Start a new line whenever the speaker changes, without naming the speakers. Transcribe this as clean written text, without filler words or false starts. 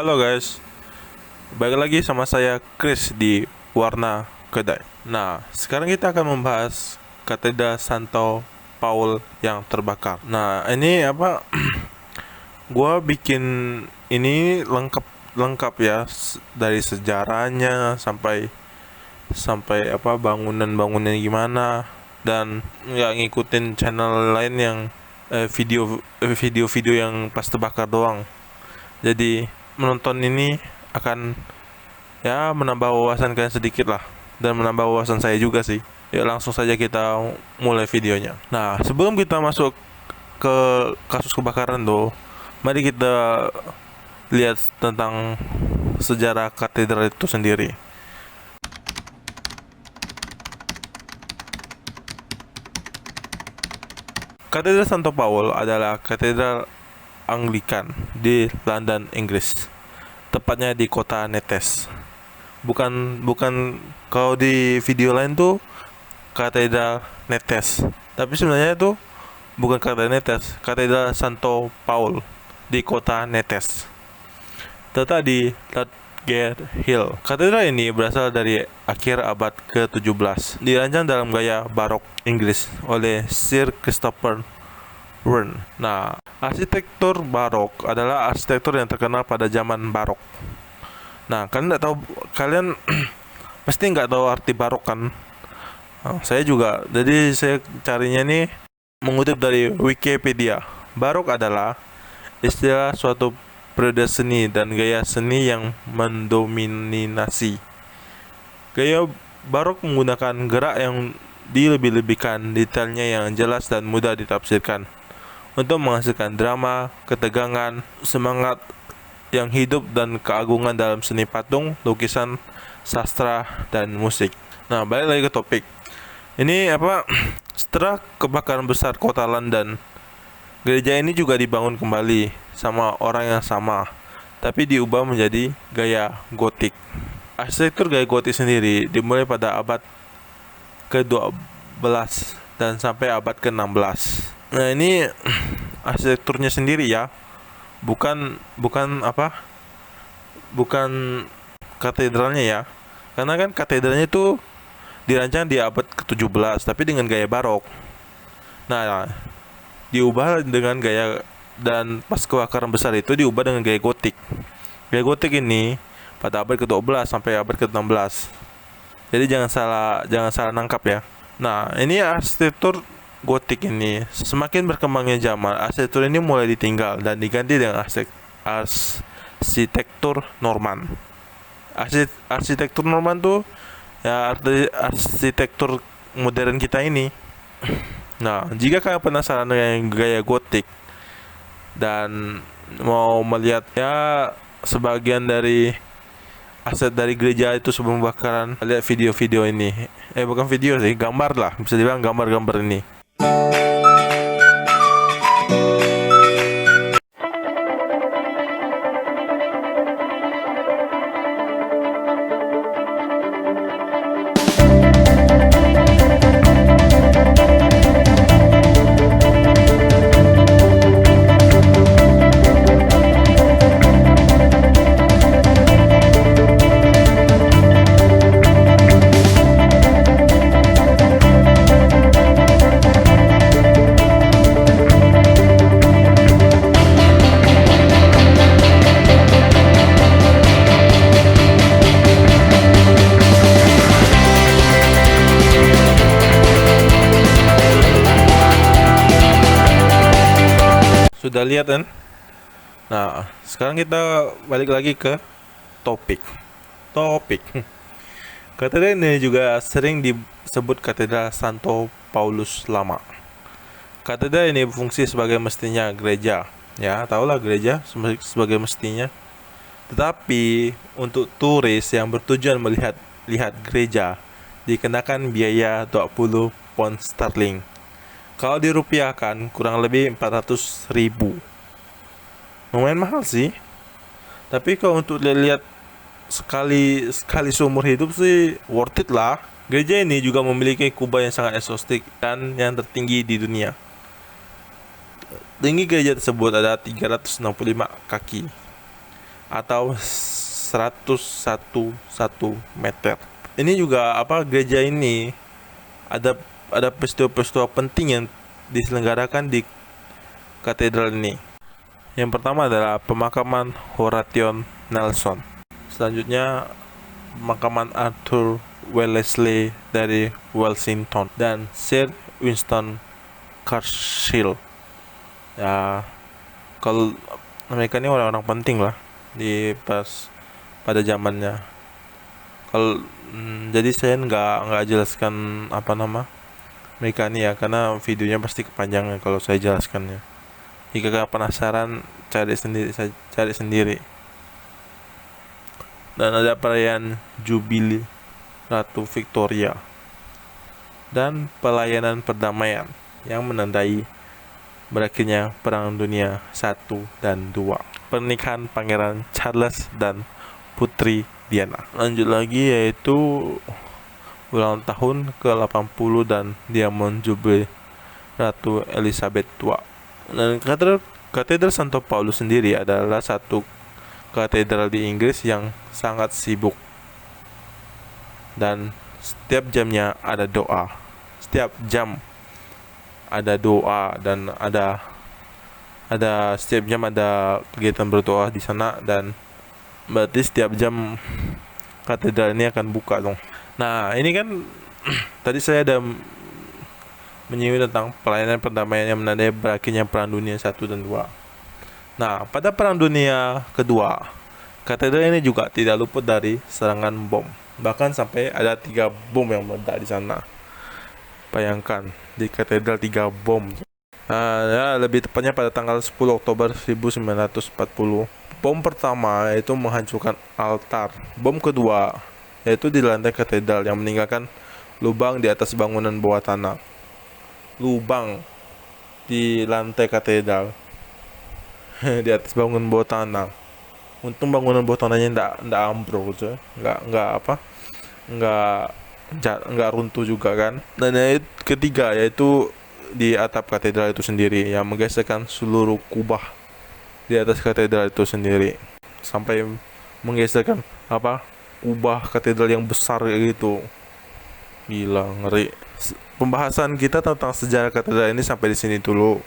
Halo guys, balik lagi sama saya Chris di Warna Kedai. Nah, sekarang kita akan membahas Katedral Santo Paul yang terbakar. Nah, ini apa? Gua bikin ini lengkap ya, dari sejarahnya sampai sampai apa bangunan-bangunan gimana, dan nggak ngikutin channel lain yang video-video yang pas terbakar doang. Jadi menonton ini akan ya menambah wawasan kalian sedikit lah, dan menambah wawasan saya juga sih. Ya langsung saja kita mulai videonya. Nah, sebelum kita masuk ke kasus kebakaran tuh, mari kita lihat tentang sejarah katedral itu sendiri. Katedral Santo Paul adalah katedral Anglikan di London, Inggris. Tepatnya di kota Netes. Bukan bukan kalau di video lain tuh Katedral Netes. Tapi sebenarnya itu bukan Katedral Netes, Katedral Santo Paul di kota Netes. Terletak di Ludgate Hill. Katedral ini berasal dari akhir abad ke-17. Dirancang dalam gaya barok Inggris oleh Sir Christopher Wren. Nah, arsitektur barok adalah arsitektur yang terkenal pada zaman barok. Nah, kalian pasti nggak tahu arti barok kan? Nah, saya juga. Jadi saya carinya nih mengutip dari Wikipedia. Barok adalah istilah suatu periode seni dan gaya seni yang mendominasi. Gaya barok menggunakan gerak yang dilebih-lebihkan, detailnya yang jelas dan mudah ditafsirkan, untuk menghasilkan drama, ketegangan, semangat yang hidup, dan keagungan dalam seni patung, lukisan, sastra, dan musik. Nah, balik lagi ke topik. Ini apa? Setelah kebakaran besar kota London, gereja ini juga dibangun kembali sama orang yang sama, tapi diubah menjadi gaya gotik. Arsitektur gaya gotik sendiri dimulai pada abad ke-12 dan sampai abad ke-16. Nah, ini arsitekturnya sendiri ya, bukan katedralnya ya, karena kan katedralnya itu dirancang di abad ke-17 tapi dengan gaya barok. Nah, diubah dengan gaya, dan pas kebakaran besar itu diubah dengan gaya gotik. Gaya gotik ini pada abad ke-12 sampai abad ke-16. Jadi jangan salah nangkap ya. Nah, ini arsitektur gotik ini. Semakin berkembangnya zaman, arsitektur ini mulai ditinggal dan diganti dengan arsitektur Norman. Arsitektur Norman tuh ya arsitektur modern kita ini. Nah, jika kalian penasaran dengan gaya gotik dan mau melihat ya sebagian dari aset dari gereja itu sebelum kebakaran, lihat video-video ini. Bukan video sih, gambar lah, bisa dibilang gambar-gambar ini. Sudah lihat kan? Nah, sekarang kita balik lagi ke topik. Katedral ini juga sering disebut Katedral Santo Paulus Lama. Katedral ini berfungsi sebagai mestinya gereja. Ya, tahulah gereja sebagai mestinya. Tetapi untuk turis yang bertujuan lihat gereja dikenakan biaya 20 pound sterling. Kalau dirupiahkan kurang lebih 400.000. Lumayan mahal sih. Tapi kalau untuk lihat sekali seumur hidup sih worth it lah. Gereja ini juga memiliki kubah yang sangat eksotik dan yang tertinggi di dunia. Tinggi gereja tersebut ada 365 kaki. atau 101 meter. Ini juga gereja ini ada peristiwa-peristiwa penting yang diselenggarakan di katedral ini. Yang pertama adalah pemakaman Horatius Nelson. Selanjutnya pemakaman Arthur Wellesley dari Wellington dan Sir Winston Churchill. Ya, kalau mereka ini orang-orang penting lah pada zamannya. Kalau jadi saya nggak jelaskan mereka ini ya, karena videonya pasti kepanjangan kalau saya jelaskannya. Jika kalian penasaran, cari sendiri. Dan ada perayaan Jubili Ratu Victoria dan pelayanan perdamaian yang menandai berakhirnya Perang Dunia I dan II. Pernikahan Pangeran Charles dan Putri Diana. Lanjut lagi yaitu ulang tahun ke-80 dan Diamond Jubilee Ratu Elizabeth II. Dan katedral Santo Paulus sendiri adalah satu katedral di Inggris yang sangat sibuk. Dan setiap jamnya ada doa. Setiap jam ada doa dan ada setiap jam ada kegiatan berdoa di sana, dan berarti setiap jam katedral ini akan buka dong. Nah, ini kan tadi saya ada menyinggung tentang pelayanan perdamaian yang menandai berakhirnya Perang Dunia I dan II. Nah, pada Perang Dunia Kedua, katedral ini juga tidak luput dari serangan bom. Bahkan sampai ada 3 bom yang meledak di sana. Bayangkan, di katedral 3 bom. Ya, lebih tepatnya pada tanggal 10 Oktober 1940. Bom pertama yaitu menghancurkan altar. Bom kedua yaitu di lantai katedral yang meninggalkan lubang di atas bangunan bawah tanah. Lubang di lantai katedral di atas bangunan bawah tanah. Untung bangunan bawah tanahnya ndak ambruk aja, nggak runtuh juga kan. Dan yang ketiga yaitu di atap katedral itu sendiri yang menggeserkan seluruh kubah di atas katedral itu sendiri, sampai menggeserkan kubah katedral yang besar kayak gitu. Gila, ngeri. Pembahasan kita tentang sejarah katedral ini sampai di sini dulu.